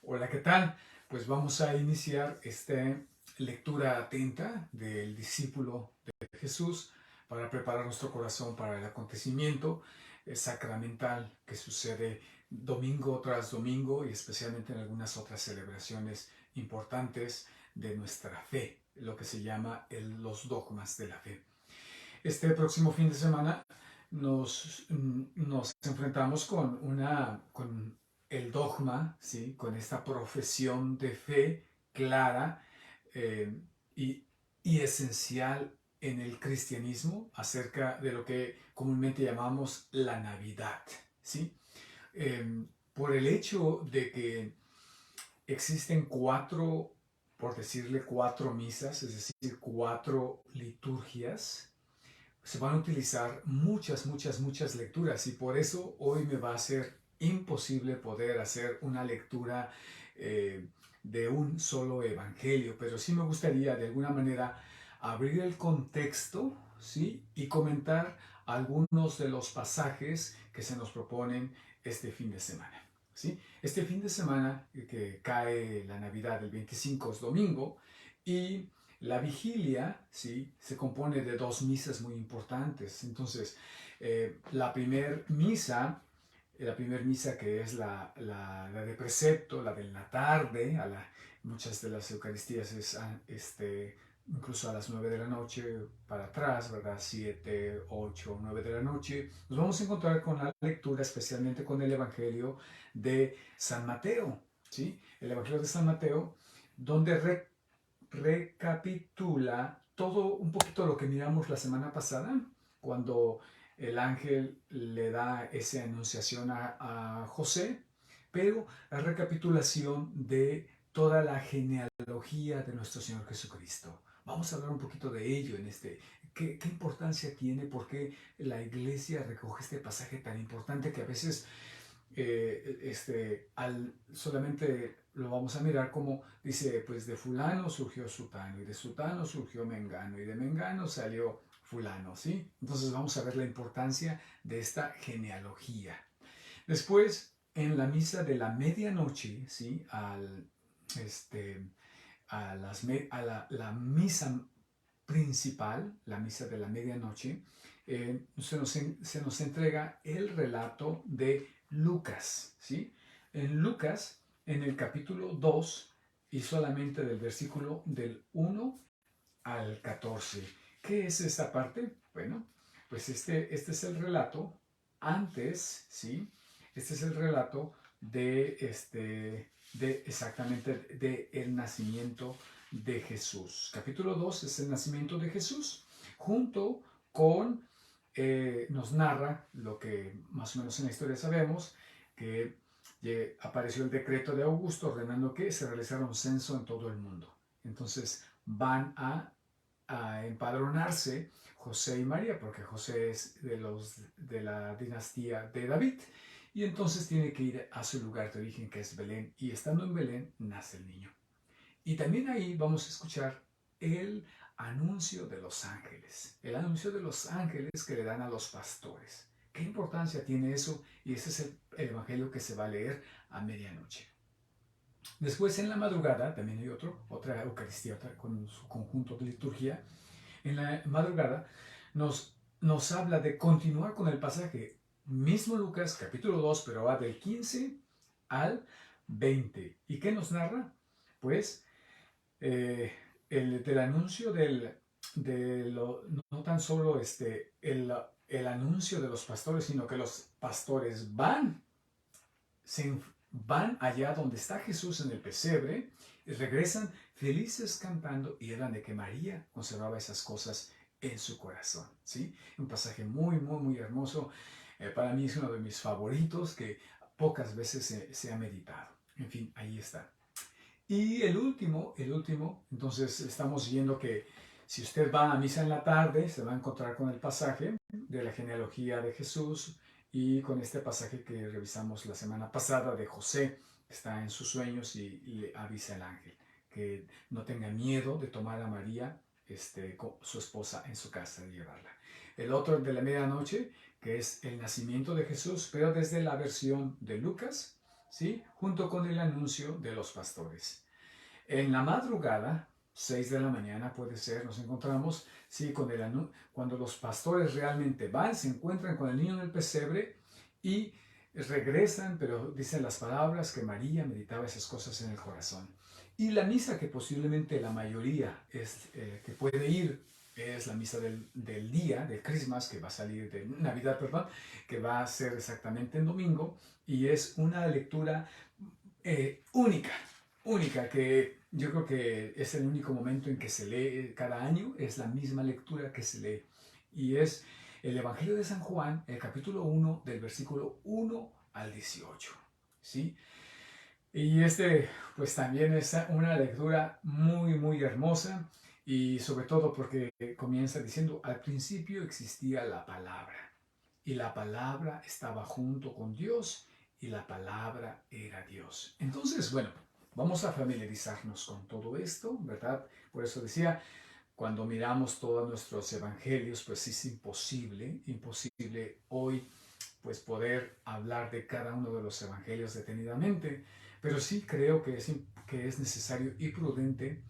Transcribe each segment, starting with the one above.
Hola, ¿qué tal? Pues vamos a iniciar esta lectura atenta del discípulo de Jesús para preparar nuestro corazón para el acontecimiento sacramental que sucede domingo tras domingo y especialmente en algunas otras celebraciones importantes de nuestra fe, lo que se llama los dogmas de la fe. Este próximo fin de semana nos enfrentamos con el dogma, ¿sí? Con esta profesión de fe clara eh, y, y esencial en el cristianismo acerca de lo que comúnmente llamamos la Navidad, ¿sí? Por el hecho de que existen por decirle cuatro misas, es decir, cuatro liturgias, se van a utilizar muchas lecturas y por eso hoy me va a ser imposible poder hacer una lectura de un solo evangelio, pero sí me gustaría de alguna manera abrir el contexto, ¿sí? Y comentar algunos de los pasajes que se nos proponen este fin de semana. ¿Sí? Este fin de semana que cae la Navidad, el 25 es domingo, y la vigilia, ¿sí? Se compone de dos misas muy importantes. Entonces, la primer misa que es la de precepto, la de la tarde, muchas de las Eucaristías es incluso a las 9 de la noche para atrás, ¿verdad? 7, 8, 9 de la noche. Nos vamos a encontrar con la lectura, especialmente con el Evangelio de San Mateo, ¿sí? El Evangelio de San Mateo, donde recapitula todo un poquito lo que miramos la semana pasada, cuando el ángel le da esa anunciación a José, pero la recapitulación de toda la genealogía de nuestro Señor Jesucristo. Vamos a hablar un poquito de ello en ¿Qué importancia tiene? ¿Por qué la iglesia recoge este pasaje tan importante que a veces solamente lo vamos a mirar como dice, pues de fulano surgió sutano, y de sutano surgió mengano, y de mengano salió fulano, ¿sí? Entonces vamos a ver la importancia de esta genealogía. Después, en la misa de la medianoche, ¿sí? La misa principal, la misa de la medianoche, se nos entrega el relato de Lucas, ¿sí? En Lucas, en el capítulo 2 y solamente del versículo del 1 al 14. ¿Qué es esta parte? Bueno, pues este es el relato antes, ¿sí? Este es el relato de exactamente de el nacimiento de Jesús. Capítulo 2 es el nacimiento de Jesús, junto con, nos narra lo que más o menos en la historia sabemos, que apareció el decreto de Augusto ordenando que se realizara un censo en todo el mundo. Entonces van a empadronarse José y María, porque José es de la dinastía de David, y entonces tiene que ir a su lugar de origen, que es Belén, y estando en Belén nace el niño. Y también ahí vamos a escuchar el anuncio de los ángeles, el anuncio de los ángeles que le dan a los pastores. ¿Qué importancia tiene eso? Y ese es el evangelio que se va a leer a medianoche. Después en la madrugada, también hay otra Eucaristía con su conjunto de liturgia. En la madrugada nos habla de continuar con el pasaje, mismo Lucas capítulo 2, pero va del 15 al 20. ¿Y qué nos narra? Pues eh, del anuncio no tan solo el anuncio de los pastores, sino que los pastores van allá donde está Jesús en el pesebre, y regresan felices cantando, y eran de que María conservaba esas cosas en su corazón, ¿sí? Un pasaje muy hermoso. Para mí es uno de mis favoritos que pocas veces se ha meditado. En fin, ahí está. Y entonces estamos viendo que si usted va a misa en la tarde, se va a encontrar con el pasaje de la genealogía de Jesús y con este pasaje que revisamos la semana pasada de José, que está en sus sueños y le avisa al ángel que no tenga miedo de tomar a María, su esposa, en su casa y llevarla. El otro de la medianoche, que es el nacimiento de Jesús, pero desde la versión de Lucas, ¿sí? Junto con el anuncio de los pastores. En la madrugada, 6 de la mañana puede ser, nos encontramos, ¿sí? Cuando los pastores realmente van, se encuentran con el niño en el pesebre y regresan, pero dicen las palabras que María meditaba esas cosas en el corazón. Y la misa que posiblemente la mayoría que puede ir es la misa del día, de Christmas, que va a salir de Navidad, perdón, que va a ser exactamente en domingo, y es una lectura única, única, que yo creo que es el único momento en que se lee cada año, es la misma lectura que se lee, y es el Evangelio de San Juan, el capítulo 1, del versículo 1 al 18, ¿sí? Y pues también es una lectura muy, muy hermosa, y sobre todo porque comienza diciendo, al principio existía la palabra, y la palabra estaba junto con Dios, y la palabra era Dios. Entonces, bueno, vamos a familiarizarnos con todo esto, ¿verdad? Por eso decía, cuando miramos todos nuestros evangelios, pues es imposible hoy pues poder hablar de cada uno de los evangelios detenidamente, pero sí creo que es necesario y prudente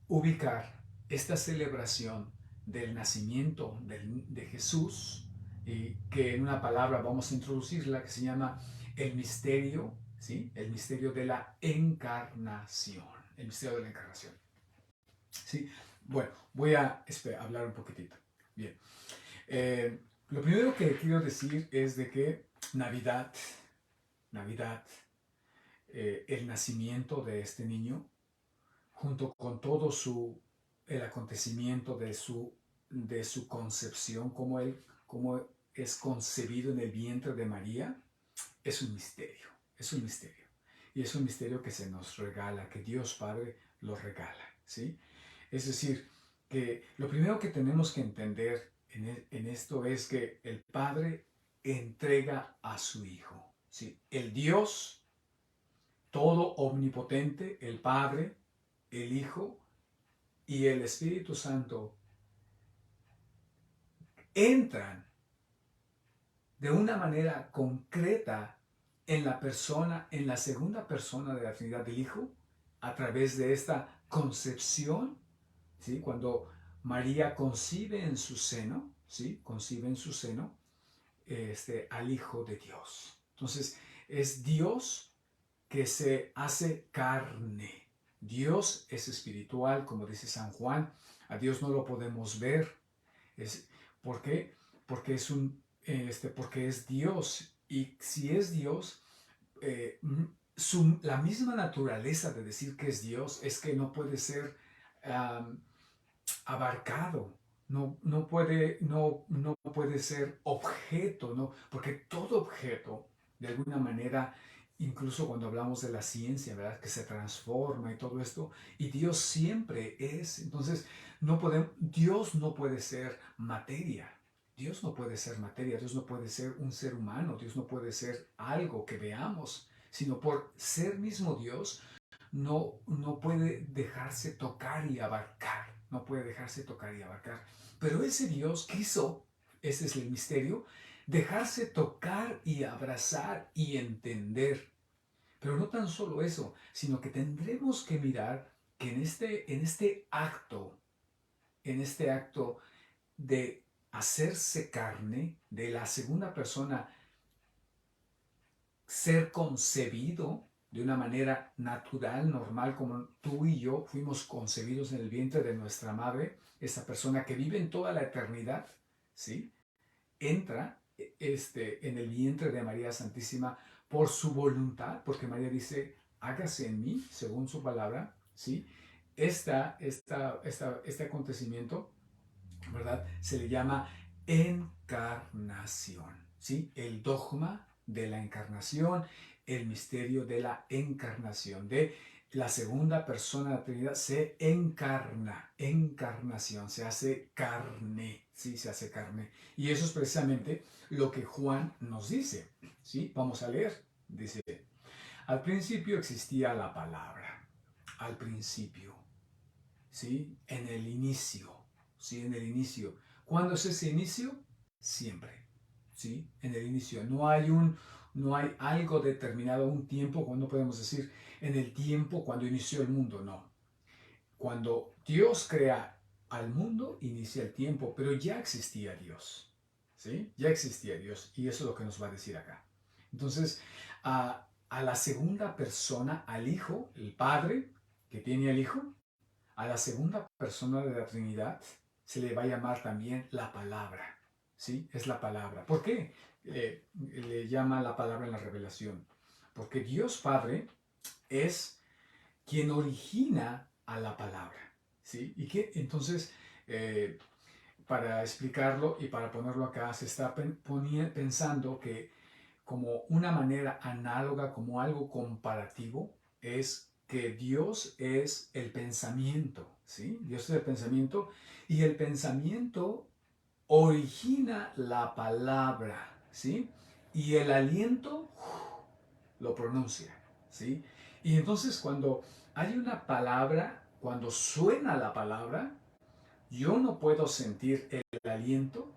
ubicar esta celebración del nacimiento de Jesús, y que en una palabra vamos a introducirla, que se llama el misterio, ¿sí? El misterio de la encarnación. El misterio de la encarnación. ¿Sí? Bueno, voy a hablar un poquitito. Bien. Lo primero que quiero decir es de que Navidad, el nacimiento de este niño, junto con todo el acontecimiento de su concepción, como es concebido en el vientre de María, es un misterio, es un misterio. Y es un misterio que se nos regala, que Dios Padre lo regala, ¿sí? Es decir, que lo primero que tenemos que entender en esto es que el Padre entrega a su Hijo, ¿sí? El Dios todo omnipotente, el Padre, el Hijo y el Espíritu Santo entran de una manera concreta en la persona, en la segunda persona de la Trinidad del Hijo, a través de esta concepción, ¿sí? Cuando María concibe en su seno, ¿sí? Concibe en su seno al Hijo de Dios. Entonces, es Dios que se hace carne. Dios es espiritual, como dice San Juan. A Dios no lo podemos ver. ¿Por qué? Porque porque es Dios. Y si es Dios, la misma naturaleza de decir que es Dios es que no puede ser um, abarcado. No puede ser objeto, ¿no? Porque todo objeto, de alguna manera, incluso cuando hablamos de la ciencia, ¿verdad? Que se transforma y todo esto, y Dios siempre es. Entonces, Dios no puede ser materia. Dios no puede ser materia, Dios no puede ser un ser humano, Dios no puede ser algo que veamos, sino por ser mismo Dios, no puede dejarse tocar y abarcar, no puede dejarse tocar y abarcar. Pero ese Dios quiso, ese es el misterio, dejarse tocar y abrazar y entender. Pero no tan solo eso, sino que tendremos que mirar que en este acto de hacerse carne, de la segunda persona ser concebido de una manera natural, normal, como tú y yo fuimos concebidos en el vientre de nuestra madre, esa persona que vive en toda la eternidad, ¿sí? Entra en el vientre de María Santísima por su voluntad, porque María dice, hágase en mí, según su palabra, ¿sí? Este acontecimiento, ¿verdad? Se le llama encarnación, ¿sí? El dogma de la encarnación, el misterio de la encarnación, de la segunda persona de la Trinidad se encarna, encarnación, se hace carne, ¿sí? Se hace carne. Y eso es precisamente lo que Juan nos dice, ¿sí? Vamos a leer, dice, al principio existía la palabra, al principio, ¿sí? En el inicio, ¿sí? En el inicio. ¿Cuándo es ese inicio? Siempre, ¿sí? En el inicio. No hay No hay algo determinado, un tiempo, cuando podemos decir en el tiempo cuando inició el mundo, no. Cuando Dios crea al mundo, inicia el tiempo, pero ya existía Dios, ¿sí? Ya existía Dios, y eso es lo que nos va a decir acá. Entonces, a la segunda persona, al Hijo, el Padre que tiene al Hijo, a la segunda persona de la Trinidad se le va a llamar también la palabra, ¿sí? Es la palabra. ¿Por qué le llama la palabra en la revelación? Porque Dios Padre es quien origina a la palabra, ¿sí? Y que entonces, eh, para explicarlo y para ponerlo acá, se está pensando que como una manera análoga, como algo comparativo, es que Dios es el pensamiento, ¿sí? Dios es el pensamiento y el pensamiento origina la palabra, ¿sí? Y el aliento lo pronuncia, ¿sí? Y entonces cuando hay una palabra, cuando suena la palabra, yo no puedo sentir el aliento,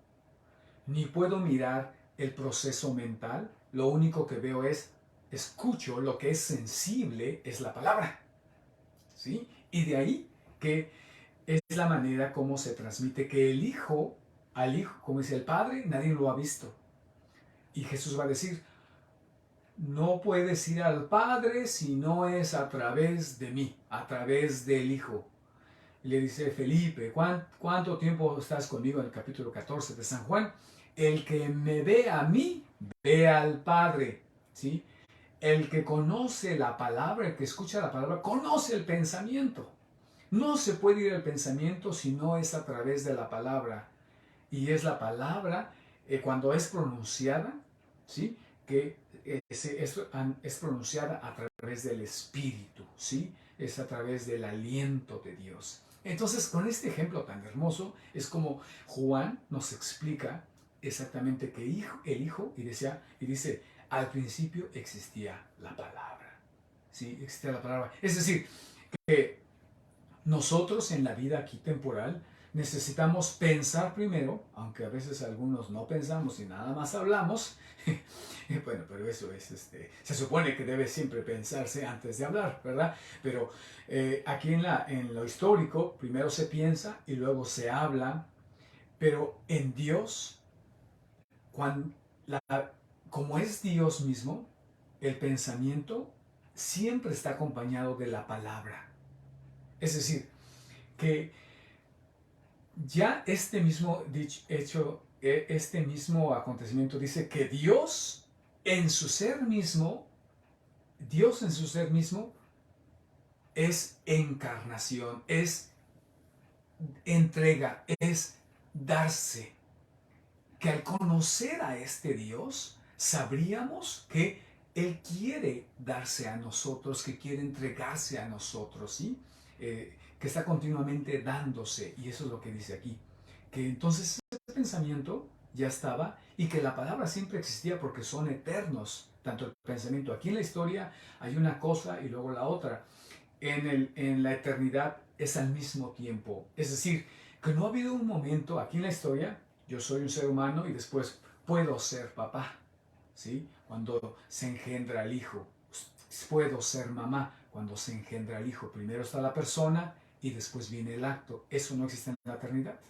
ni puedo mirar el proceso mental. Lo único que veo es, escucho, lo que es sensible es la palabra, ¿sí? Y de ahí que es la manera como se transmite que el Hijo, al Hijo, como dice el Padre, nadie lo ha visto. Y Jesús va a decir, no puedes ir al Padre si no es a través de mí, a través del Hijo. Y le dice Felipe, ¿cuánto tiempo estás conmigo? En el capítulo 14 de San Juan. El que me ve a mí, ve al Padre. ¿Sí? El que conoce la palabra, el que escucha la palabra, conoce el pensamiento. No se puede ir al pensamiento si no es a través de la palabra. Y es la palabra, cuando es pronunciada, ¿sí? Que es pronunciada a través del Espíritu, ¿sí? Es a través del aliento de Dios. Entonces, con este ejemplo tan hermoso, es como Juan nos explica exactamente que el Hijo, y dice, al principio existía la palabra, ¿sí? Existía la palabra. Es decir, que nosotros en la vida aquí temporal necesitamos pensar primero, aunque a veces algunos no pensamos y nada más hablamos. Bueno, pero eso es, se supone que debe siempre pensarse antes de hablar, ¿verdad? Pero aquí en lo histórico, primero se piensa y luego se habla, pero en Dios, cuando, la, como es Dios mismo, el pensamiento siempre está acompañado de la palabra. Es decir, que ya este mismo acontecimiento dice que Dios en su ser mismo, Dios en su ser mismo es encarnación, es entrega, es darse. Que al conocer a este Dios, sabríamos que Él quiere darse a nosotros, que quiere entregarse a nosotros, ¿sí? Que está continuamente dándose, y eso es lo que dice aquí. Que entonces ese pensamiento ya estaba y que la palabra siempre existía porque son eternos, tanto el pensamiento. Aquí en la historia hay una cosa y luego la otra. En la eternidad es al mismo tiempo. Es decir, que no ha habido un momento aquí en la historia, yo soy un ser humano y después puedo ser papá, ¿sí? Cuando se engendra el hijo. Puedo ser mamá cuando se engendra el hijo. Primero está la persona y después viene el acto. Eso no existe en la eternidad.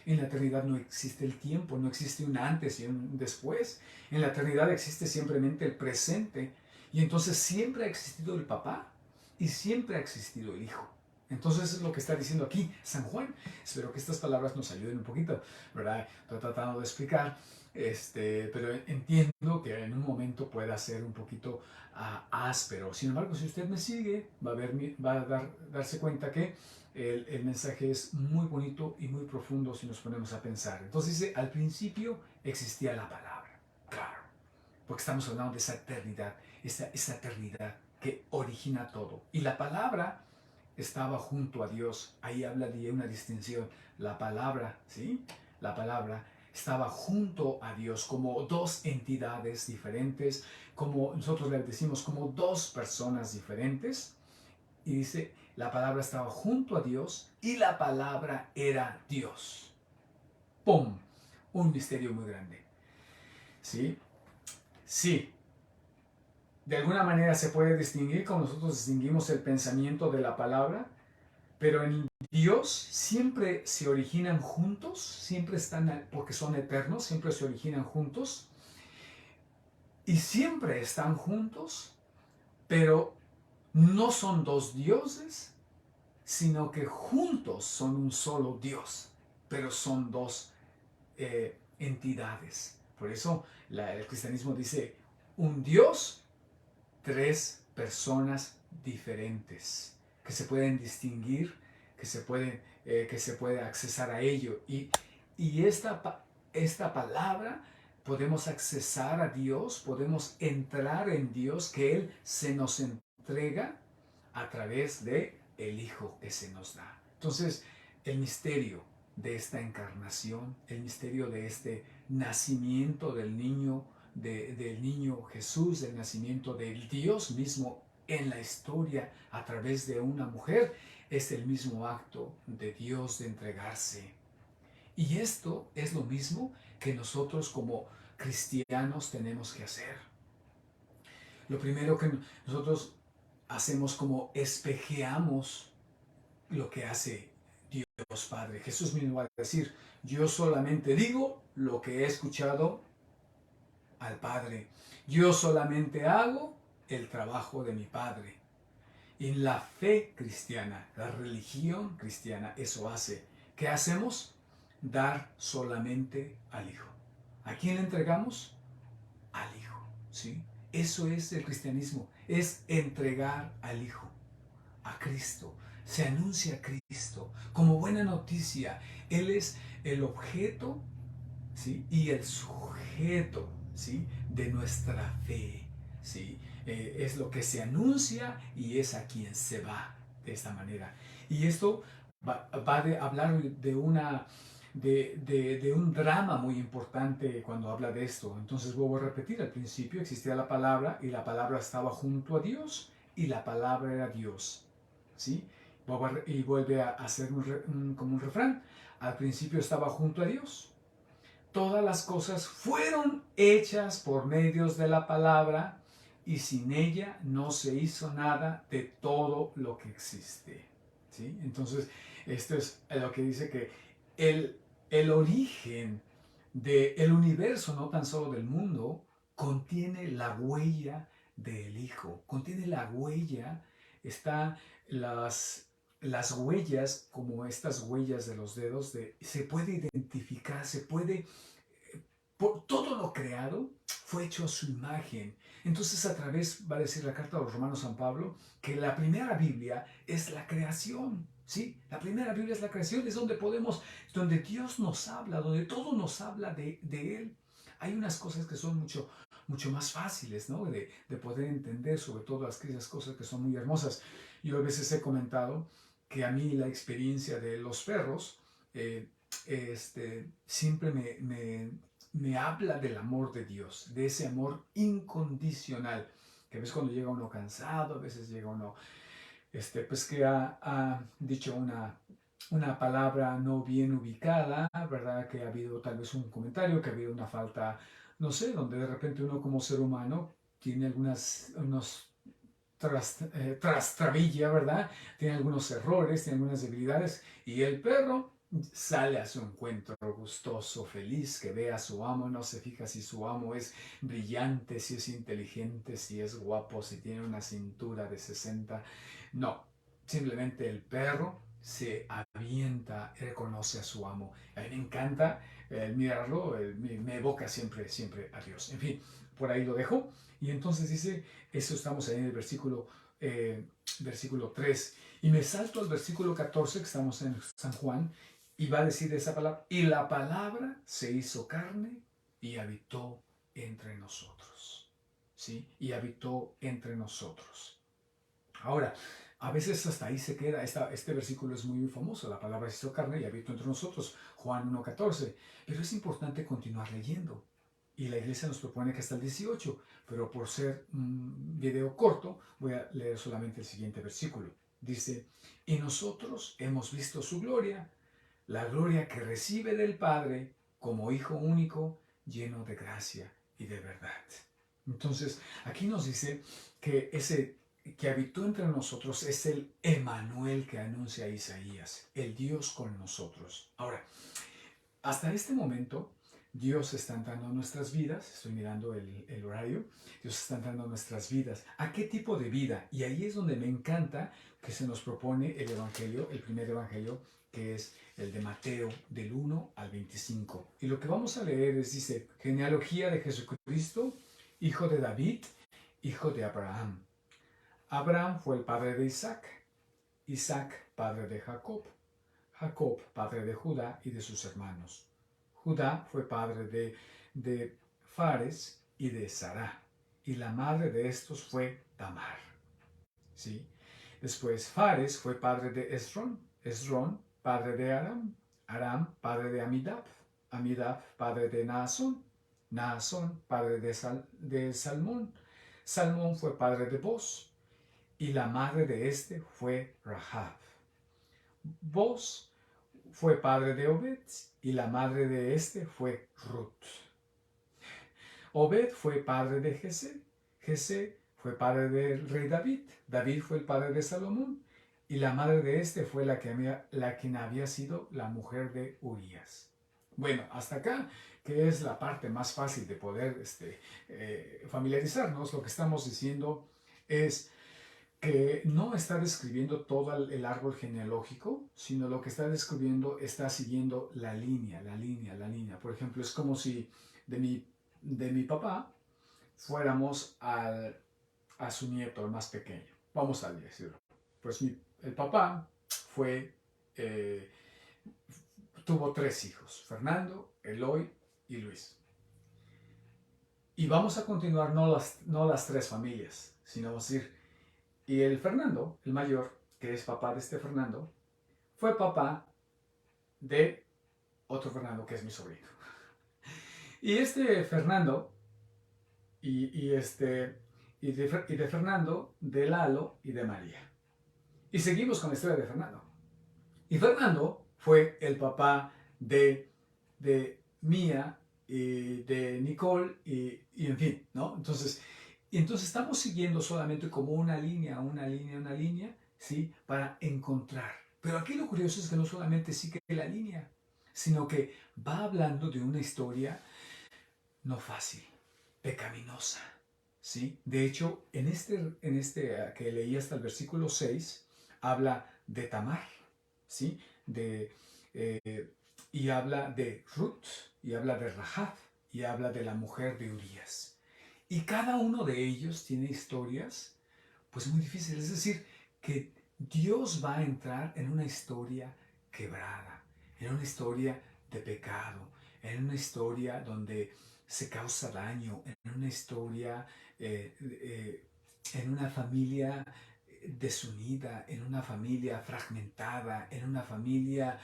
En la eternidad no existe el tiempo, no existe un antes y un después. En la eternidad existe simplemente el presente. Y entonces siempre ha existido el papá y siempre ha existido el hijo. Entonces es lo que está diciendo aquí San Juan. Espero que estas palabras nos ayuden un poquito, ¿verdad? Estoy tratando de explicar, pero entiendo que en un momento pueda ser un poquito áspero. Sin embargo, si usted me sigue, va a darse cuenta que el mensaje es muy bonito y muy profundo si nos ponemos a pensar. Entonces dice, al principio existía la palabra. Claro, porque estamos hablando de esa eternidad, esa eternidad que origina todo. Y la palabra estaba junto a Dios. Ahí habla de una distinción. La palabra, ¿sí? La palabra estaba junto a Dios como dos entidades diferentes, como nosotros le decimos, como dos personas diferentes. Y dice, la palabra estaba junto a Dios y la palabra era Dios. ¡Pum! Un misterio muy grande. ¿Sí? Sí, de alguna manera se puede distinguir como nosotros distinguimos el pensamiento de la palabra, pero en Dios siempre se originan juntos, siempre están, porque son eternos, siempre se originan juntos y siempre están juntos, pero no son dos dioses, sino que juntos son un solo Dios, pero son dos entidades. Por eso el cristianismo dice un Dios, tres personas diferentes, que se pueden distinguir, que se puede accesar a ello. Y esta palabra podemos accesar a Dios, podemos entrar en Dios, que Él se nos entrega a través de el Hijo que se nos da. Entonces, el misterio de esta encarnación, el misterio de este nacimiento del niño Jesús, del nacimiento del Dios mismo en la historia a través de una mujer, es el mismo acto de Dios de entregarse. Y esto es lo mismo que nosotros como cristianos tenemos que hacer. Lo primero que nosotros hacemos como espejeamos lo que hace Dios Padre. Jesús mismo va a decir, yo solamente digo lo que he escuchado al Padre. Yo solamente hago el trabajo de mi Padre. Y la fe cristiana, la religión cristiana, eso hace. ¿Qué hacemos? Dar solamente al Hijo. ¿A quién le entregamos? Al Hijo. ¿Sí? Eso es el cristianismo, es entregar al Hijo, a Cristo. Se anuncia a Cristo como buena noticia. Él es el objeto, ¿sí?, y el sujeto, ¿sí?, de nuestra fe, ¿sí? Es lo que se anuncia y es a quien se va de esta manera. Y esto va a hablar de un drama muy importante cuando habla de esto. Entonces vuelvo a repetir, al principio existía la palabra y la palabra estaba junto a Dios y la palabra era Dios, ¿sí? Y vuelve a hacer como un refrán. Al principio estaba junto a Dios. Todas las cosas fueron hechas por medios de la palabra y sin ella no se hizo nada de todo lo que existe. ¿Sí? Entonces, esto es lo que dice que el origen del universo, no tan solo del mundo, contiene la huella del Hijo, contiene la huella, está las huellas, como estas huellas de los dedos, se puede identificar, se puede, por todo lo creado fue hecho a su imagen. Entonces a través, va a decir la carta de los Romanos San Pablo, que la primera Biblia es la creación. ¿Sí? La primera Biblia es la creación, es donde Dios nos habla, donde todo nos habla de Él. Hay unas cosas que son mucho más fáciles, ¿no?, de poder entender, sobre todo aquellas cosas que son muy hermosas. Yo a veces he comentado que a mí la experiencia de los perros siempre me habla del amor de Dios, de ese amor incondicional, que a veces cuando llega uno cansado, a veces llega uno pues que ha dicho una palabra no bien ubicada, ¿verdad? Que ha habido tal vez un comentario, que ha habido una falta, no sé, donde de repente uno como ser humano tiene unos trastabilla, ¿verdad? Tiene algunos errores, tiene algunas debilidades, y el perro sale a su encuentro gustoso, feliz, que ve a su amo, no se fija si su amo es brillante, si es inteligente, si es guapo, si tiene una cintura de 60. No, simplemente el perro se avienta, reconoce a su amo. A mí me encanta mirarlo, me evoca siempre a Dios. En fin, por ahí lo dejo. Y entonces dice, eso estamos ahí en el versículo 3. Y me salto al versículo 14, que estamos en San Juan, y va a decir esa palabra, y la palabra se hizo carne y habitó entre nosotros. ¿Sí? Y habitó entre nosotros. Ahora, a veces hasta ahí se queda, este versículo es muy famoso, la palabra se hizo carne y habitó entre nosotros, Juan 1:14, pero es importante continuar leyendo. Y la iglesia nos propone que hasta el 18, pero por ser un video corto, voy a leer solamente el siguiente versículo. Dice, y nosotros hemos visto su gloria, la gloria que recibe del Padre como Hijo único, lleno de gracia y de verdad. Entonces, aquí nos dice que ese que habitó entre nosotros es el Emanuel que anuncia Isaías, el Dios con nosotros. Ahora, hasta este momento, Dios está entrando en nuestras vidas. Estoy mirando el horario. Dios está entrando en nuestras vidas. ¿A qué tipo de vida? Y ahí es donde me encanta que se nos propone el Evangelio, el primer Evangelio, que es el de Mateo, del 1 al 25. Y lo que vamos a leer es, dice, genealogía de Jesucristo, hijo de David, hijo de Abraham. Abraham fue el padre de Isaac. Isaac, padre de Jacob. Jacob, padre de Judá y de sus hermanos. Judá fue padre de Fares y de Sará, y la madre de estos fue Tamar. ¿Sí? Después Fares fue padre de Esrón, Esrón padre de Aram, Aram padre de Amidab, Amidab padre de Naasón, Naasón padre de Salmón, Salmón fue padre de Boz, y la madre de este fue Rahab. Boz fue padre de Obed, y la madre de este fue Ruth. Obed fue padre de Jesé, Jesé fue padre del rey David, David fue el padre de Salomón, y la madre de este fue la quien había sido la mujer de Urías. Bueno, hasta acá, que es la parte más fácil de poder familiarizarnos, lo que estamos diciendo es que no está describiendo todo el árbol genealógico, sino lo que está describiendo está siguiendo la línea, la línea, la línea. Por ejemplo, es como si de mi papá fuéramos a su nieto, el más pequeño. Vamos a decirlo. Pues el papá fue, eh, tuvo 3 hijos, Fernando, Eloy y Luis. Y vamos a continuar no las 3 familias, sino vamos a decir, y el Fernando, el mayor, que es papá de este Fernando, fue papá de otro Fernando, que es mi sobrino. Y este Fernando, y de Fernando, de Lalo y de María. Y seguimos con la historia de Fernando. Y Fernando fue el papá de Mía y de Nicole y en fin, ¿no? Entonces estamos siguiendo solamente como una línea, una línea, una línea, ¿sí? Para encontrar. Pero aquí lo curioso es que no solamente sigue la línea, sino que va hablando de una historia no fácil, pecaminosa, ¿sí? De hecho, que leí hasta el versículo 6, habla de Tamar, ¿sí? Y habla de Ruth, y habla de Rahab, y habla de la mujer de Urías. Y cada uno de ellos tiene historias, pues muy difíciles. Es decir, que Dios va a entrar en una historia quebrada, en una historia de pecado, en una historia donde se causa daño, en una historia, en una familia desunida, en una familia fragmentada, en una familia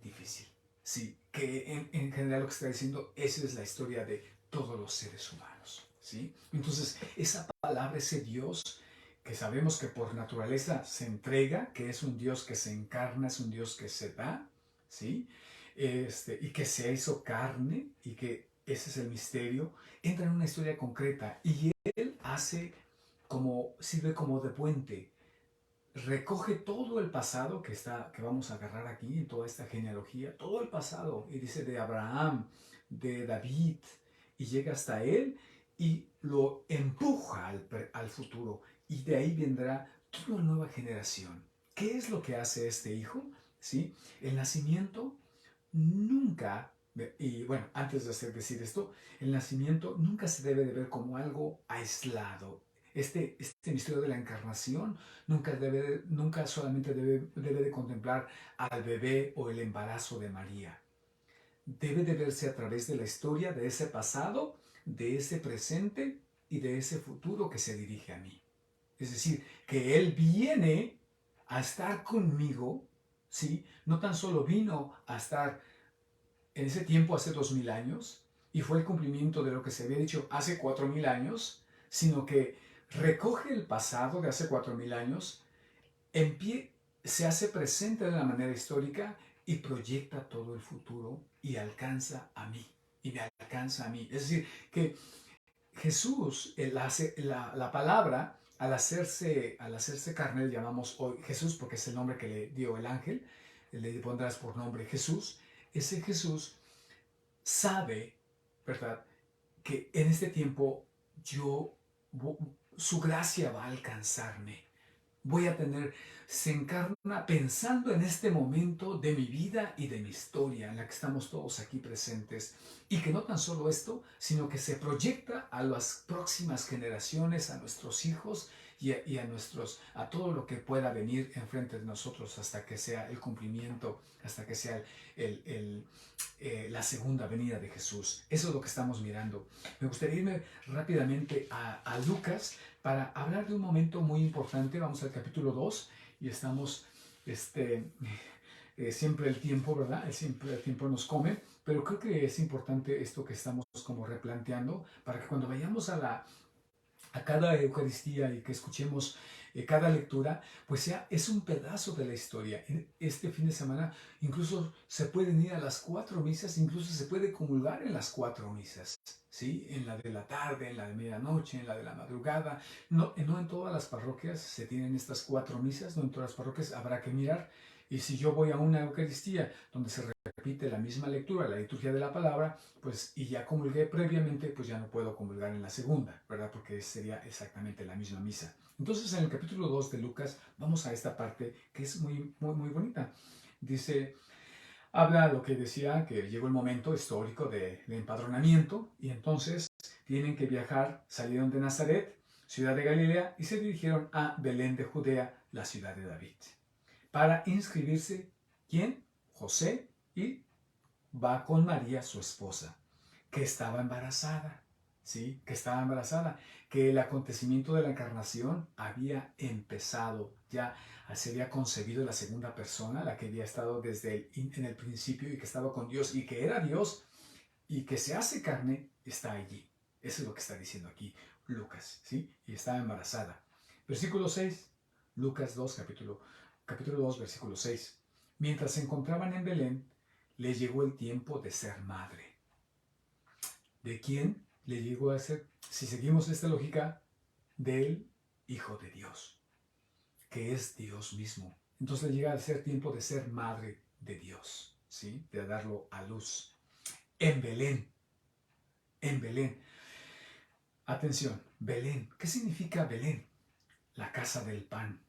difícil. Sí, que en general lo que está diciendo, esa es la historia de todos los seres humanos. ¿Sí? Entonces, esa palabra, ese Dios que sabemos que por naturaleza se entrega, que es un Dios que se encarna, es un Dios que se da, ¿sí? Y que se hizo carne, y que ese es el misterio, entra en una historia concreta y Él sirve como de puente, recoge todo el pasado que vamos a agarrar aquí en toda esta genealogía, todo el pasado, y dice de Abraham, de David, y llega hasta él y lo empuja al futuro, y de ahí vendrá toda una nueva generación. ¿Qué es lo que hace este hijo? ¿Sí? El nacimiento nunca, y bueno, antes de decir esto, el nacimiento nunca se debe de ver como algo aislado. Este misterio de la encarnación nunca solamente debe de contemplar al bebé o el embarazo de María. Debe de verse a través de la historia de ese pasado, de ese presente y de ese futuro que se dirige a mí. Es decir, que Él viene a estar conmigo, ¿sí? No tan solo vino a estar en ese tiempo hace 2000 años, y fue el cumplimiento de lo que se había dicho hace 4000 años, sino que recoge el pasado de hace 4000 años, se hace presente de una manera histórica y proyecta todo el futuro y alcanza a mí. y me alcanza a mí. Es decir, que Jesús, la palabra, al hacerse carne, le llamamos hoy Jesús, porque es el nombre que le dio el ángel, le pondrás por nombre Jesús. Ese Jesús sabe, ¿verdad?, que en este tiempo yo, su gracia va a alcanzarme. Voy a tener, se encarna pensando en este momento de mi vida y de mi historia, en la que estamos todos aquí presentes. Y que no tan solo esto, sino que se proyecta a las próximas generaciones, a nuestros hijos y a todo lo que pueda venir enfrente de nosotros hasta que sea el cumplimiento, hasta que sea la segunda venida de Jesús. Eso es lo que estamos mirando. Me gustaría irme rápidamente a Lucas para hablar de un momento muy importante. Vamos al capítulo 2 y estamos, siempre el tiempo, ¿verdad? Siempre el tiempo nos come, pero creo que es importante esto que estamos como replanteando para que cuando vayamos a cada Eucaristía y que escuchemos cada lectura, pues ya es un pedazo de la historia. Este fin de semana incluso se pueden ir a las 4 misas, incluso se puede comulgar en las 4 misas, ¿sí? En la de la tarde, en la de medianoche, en la de la madrugada. No, no en todas las parroquias se tienen estas 4 misas, no en todas las parroquias, habrá que mirar. Y si yo voy a una Eucaristía donde se repite la misma lectura, la liturgia de la palabra, pues y ya comulgué previamente, pues ya no puedo comulgar en la segunda, ¿verdad? Porque sería exactamente la misma misa. Entonces en el capítulo 2 de Lucas vamos a esta parte que es muy, muy, muy bonita. Dice, habla lo que decía, que llegó el momento histórico de empadronamiento y entonces tienen que viajar, salieron de Nazaret, ciudad de Galilea, y se dirigieron a Belén de Judea, la ciudad de David, para inscribirse. ¿Quién? José, y va con María, su esposa, que estaba embarazada, ¿sí? Que estaba embarazada, que el acontecimiento de la encarnación había empezado, ya se había concebido la segunda persona, la que había estado en el principio y que estaba con Dios y que era Dios y que se hace carne, está allí. Eso es lo que está diciendo aquí Lucas, ¿sí? Y estaba embarazada. Versículo 6, Lucas 2, capítulo 2, versículo 6. Mientras se encontraban en Belén, le llegó el tiempo de ser madre. ¿De quién le llegó a ser? Si seguimos esta lógica, del Hijo de Dios, que es Dios mismo. Entonces le llega a ser tiempo de ser madre de Dios, ¿sí? De darlo a luz. En Belén. En Belén. Atención, Belén. ¿Qué significa Belén? La casa del pan.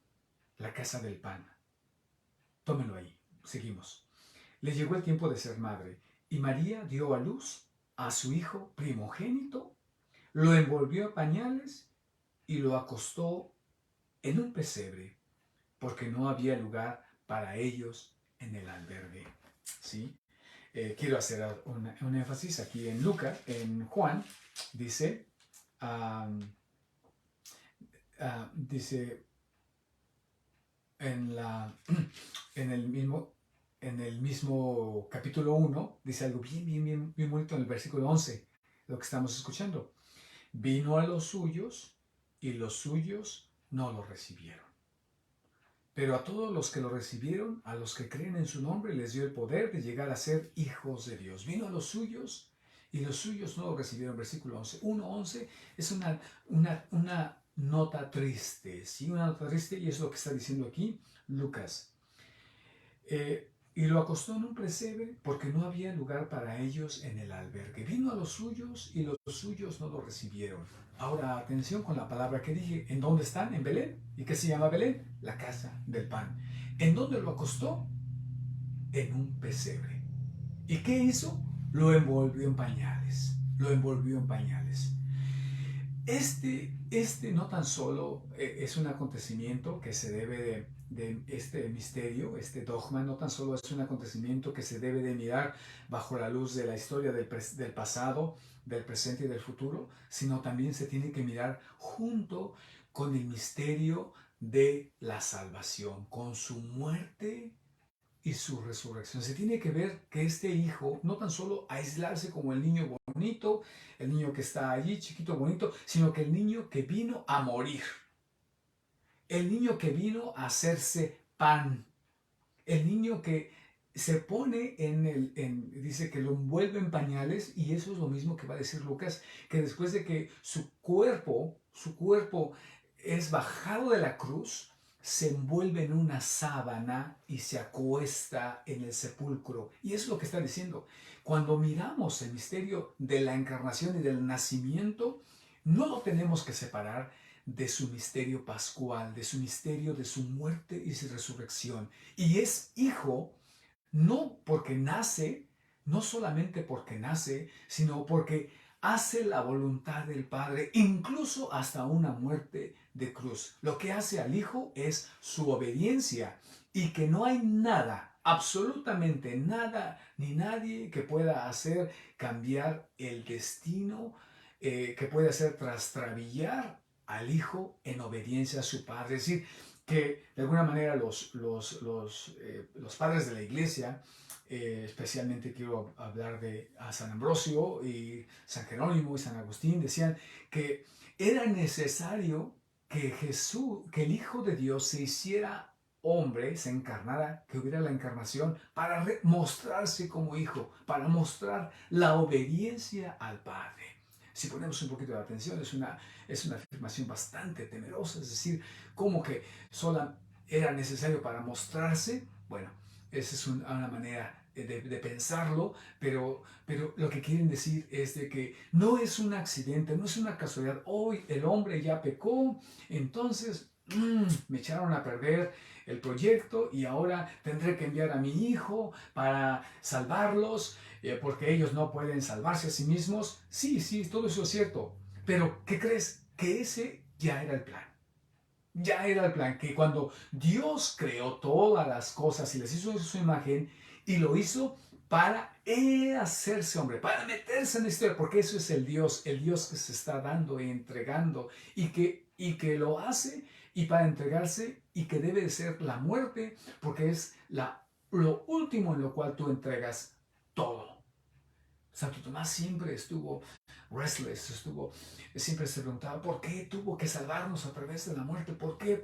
La casa del pan. Tómenlo ahí. Seguimos. Le llegó el tiempo de ser madre y María dio a luz a su hijo primogénito, lo envolvió a pañales y lo acostó en un pesebre, porque no había lugar para ellos en el albergue. ¿Sí? Quiero hacer un énfasis aquí en Lucas, en Juan, dice, dice en, la, en el mismo capítulo 1, dice algo bien, bien, bien, bien bonito en el versículo 11, lo que estamos escuchando. Vino a los suyos y los suyos no lo recibieron. Pero a todos los que lo recibieron, a los que creen en su nombre, les dio el poder de llegar a ser hijos de Dios. Vino a los suyos y los suyos no lo recibieron. Versículo 11. 1:11 es una nota triste, ¿sí? Una nota triste, y es lo que está diciendo aquí Lucas. Y lo acostó en un pesebre porque no había lugar para ellos en el albergue. Vino a los suyos y los suyos no lo recibieron. Ahora, atención con la palabra que dije. ¿En dónde están? En Belén. ¿Y qué se llama Belén? La casa del pan. ¿En dónde lo acostó? En un pesebre. ¿Y qué hizo? Lo envolvió en pañales. Lo envolvió en pañales. Este no tan solo es un acontecimiento que se debe de este misterio, este dogma, no tan solo es un acontecimiento que se debe de mirar bajo la luz de la historia del pasado, del presente y del futuro, sino también se tiene que mirar junto con el misterio de la salvación, con su muerte y su resurrección. Se tiene que ver que este hijo no tan solo aislarse como el niño bonito, el niño que está allí, chiquito, bonito, sino que el niño que vino a morir, el niño que vino a hacerse pan, el niño que se pone dice que lo envuelve en pañales, y eso es lo mismo que va a decir Lucas, que después de que su cuerpo es bajado de la cruz, se envuelve en una sábana y se acuesta en el sepulcro. Y eso es lo que está diciendo. Cuando miramos el misterio de la encarnación y del nacimiento, no lo tenemos que separar de su misterio pascual, de su misterio de su muerte y su resurrección. Y es hijo no porque nace, no solamente porque nace, sino porque hace la voluntad del Padre, incluso hasta una muerte de cruz. Lo que hace al Hijo es su obediencia, y que no hay nada, absolutamente nada, ni nadie que pueda hacer cambiar el destino, que pueda hacer trastrabillar al Hijo en obediencia a su Padre. Es decir, que de alguna manera los padres de la iglesia, especialmente quiero hablar de a San Ambrosio y San Jerónimo y San Agustín, decían que era necesario que Jesús, que el Hijo de Dios se hiciera hombre, se encarnara, que hubiera la encarnación para mostrarse como hijo, para mostrar la obediencia al Padre. Si ponemos un poquito de atención, es una afirmación bastante temerosa, es decir, como que sola era necesario para mostrarse. Bueno, esa es una manera de pensarlo, pero lo que quieren decir es de que no es un accidente, no es una casualidad. Hoy el hombre ya pecó, entonces me echaron a perder el proyecto, y ahora tendré que enviar a mi hijo para salvarlos, porque ellos no pueden salvarse a sí mismos. Sí, sí, todo eso es cierto, pero ¿qué crees? Que ese ya era el plan. Ya era el plan, que cuando Dios creó todas las cosas y les hizo su imagen, y lo hizo para hacerse hombre, para meterse en la historia, porque eso es el Dios que se está dando y entregando, y que lo hace, y para entregarse, y que debe de ser la muerte, porque es lo último en lo cual tú entregas todo. Santo Tomás siempre estuvo restless, siempre se preguntaba por qué tuvo que salvarnos a través de la muerte, por qué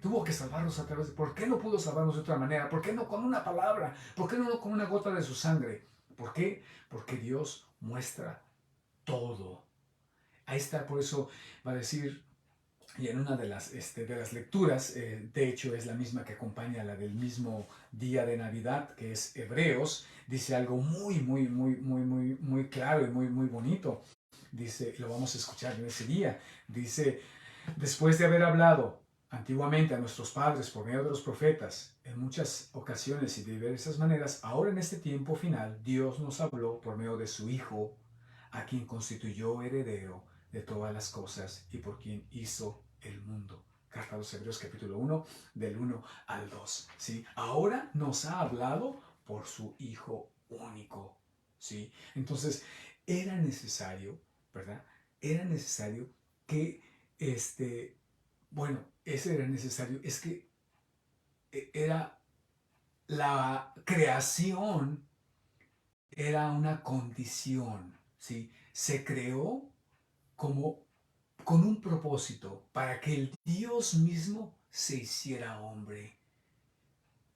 tuvo que salvarnos a través por qué no pudo salvarnos de otra manera, por qué no con una palabra, por qué no con una gota de su sangre, ¿por qué? Porque Dios muestra todo. Ahí está, por eso va a decir, y en una de las lecturas, de hecho es la misma que acompaña la del mismo día de Navidad, que es Hebreos, dice algo muy, muy, muy, muy, muy, muy claro y muy, muy bonito. Dice, lo vamos a escuchar en ese día, dice: después de haber hablado antiguamente a nuestros padres por medio de los profetas, en muchas ocasiones y de diversas maneras, ahora en este tiempo final, Dios nos habló por medio de su Hijo, a quien constituyó heredero de todas las cosas y por quien hizo el mundo. Carta a los Hebreos capítulo 1, del 1 al 2. ¿Sí? Ahora nos ha hablado por su Hijo único. ¿Sí? Entonces, era necesario, ¿verdad? Era necesario que, bueno, eso era necesario, es que era la creación, era una condición, ¿sí? Se creó como con un propósito, para que el Dios mismo se hiciera hombre.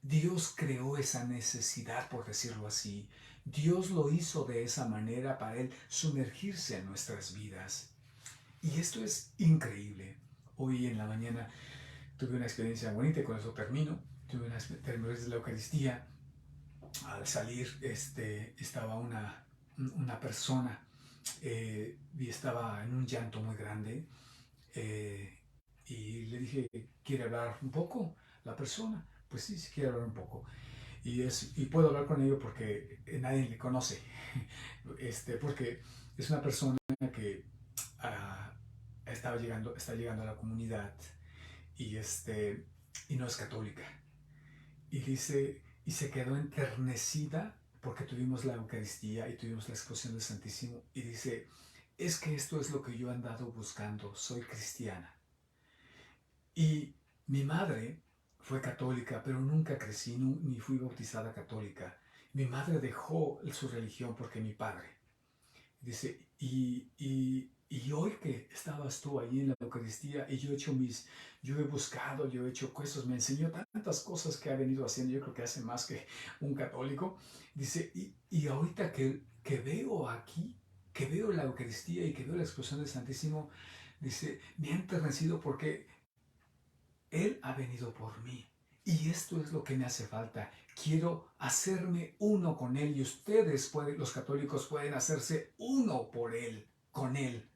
Dios creó esa necesidad, por decirlo así. Dios lo hizo de esa manera para Él sumergirse en nuestras vidas. Y esto es increíble. Hoy en la mañana tuve una experiencia bonita, y con eso termino. Tuve una experiencia de la Eucaristía. Al salir, estaba una persona, y estaba en un llanto muy grande, eh, y le dije: ¿quiere hablar un poco la persona? Pues sí, sí quiere hablar un poco. Y puedo hablar con ello porque nadie le conoce. Porque es una persona que ah, está llegando a la comunidad, y, y no es católica. Y dice, y se quedó enternecida porque tuvimos la Eucaristía y tuvimos la exposición del Santísimo. Y dice: es que esto es lo que yo he andado buscando, soy cristiana. Y mi madre fue católica, pero nunca crecí, ni fui bautizada católica. Mi madre dejó su religión porque mi padre. Dice, Y hoy que estabas tú ahí en la Eucaristía y yo he buscado, yo he hecho cosas, me enseñó tantas cosas que ha venido haciendo, yo creo que hace más que un católico. Dice, y ahorita que veo aquí, que veo la Eucaristía y que veo la exposición del Santísimo, dice, me ha enternecido porque Él ha venido por mí. Y esto es lo que me hace falta. Quiero hacerme uno con Él y ustedes, los católicos, pueden hacerse uno por Él, con Él.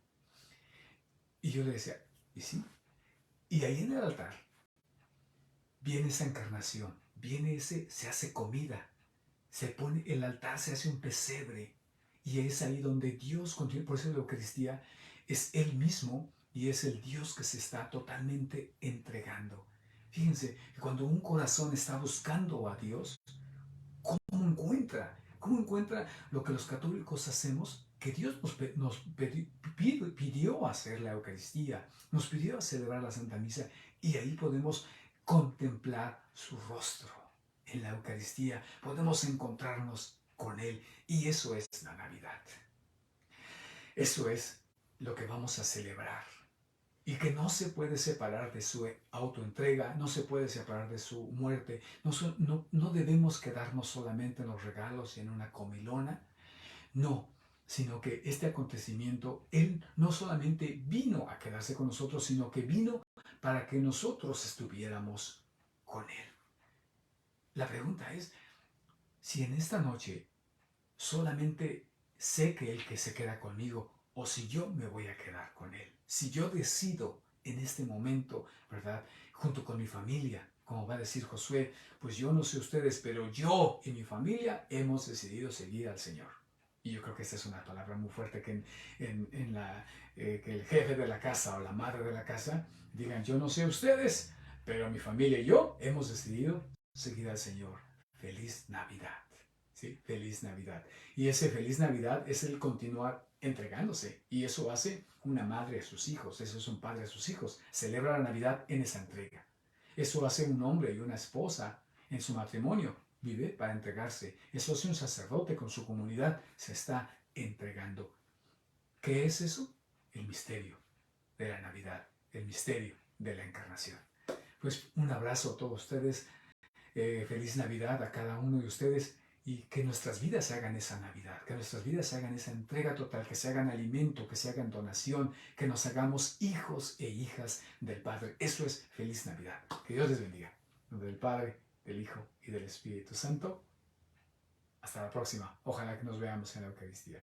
Y yo le decía, ¿y sí? Y ahí en el altar viene esa encarnación, viene se hace comida, se pone el altar, se hace un pesebre. Y es ahí donde Dios continúa. Por eso la Eucaristía es Él mismo y es el Dios que se está totalmente entregando. Fíjense que cuando un corazón está buscando a Dios, ¿cómo encuentra? ¿Cómo encuentra lo que los católicos hacemos? Que Dios pidió hacer la Eucaristía, nos pidió celebrar la Santa Misa y ahí podemos contemplar su rostro en la Eucaristía, podemos encontrarnos con Él y eso es la Navidad. Eso es lo que vamos a celebrar y que no se puede separar de su autoentrega, no se puede separar de su muerte. No debemos quedarnos solamente en los regalos y en una comilona, no, sino que este acontecimiento, Él no solamente vino a quedarse con nosotros, sino que vino para que nosotros estuviéramos con Él. La pregunta es, si en esta noche solamente sé que Él que se queda conmigo, o si yo me voy a quedar con Él. Si yo decido en este momento, ¿verdad? Junto con mi familia, como va a decir Josué, pues yo no sé ustedes, pero yo y mi familia hemos decidido seguir al Señor. Y yo creo que esta es una palabra muy fuerte que el jefe de la casa o la madre de la casa digan, yo no sé ustedes, pero mi familia y yo hemos decidido seguir al Señor. Feliz Navidad. ¿Sí? Feliz Navidad. Y ese feliz Navidad es el continuar entregándose. Y eso hace una madre a sus hijos, eso es un padre a sus hijos. Celebra la Navidad en esa entrega. Eso hace un hombre y una esposa en su matrimonio. Vive para entregarse. Eso hace un sacerdote con su comunidad. Se está entregando. ¿Qué es eso? El misterio de la Navidad. El misterio de la encarnación. Pues un abrazo a todos ustedes. Feliz Navidad a cada uno de ustedes y que nuestras vidas se hagan esa Navidad, que nuestras vidas se hagan esa entrega total, que se hagan alimento, que se hagan donación, que nos hagamos hijos e hijas del Padre. Eso es feliz Navidad. Que Dios les bendiga. En nombre del Padre, del Hijo y del Espíritu Santo. Hasta la próxima. Ojalá que nos veamos en la Eucaristía.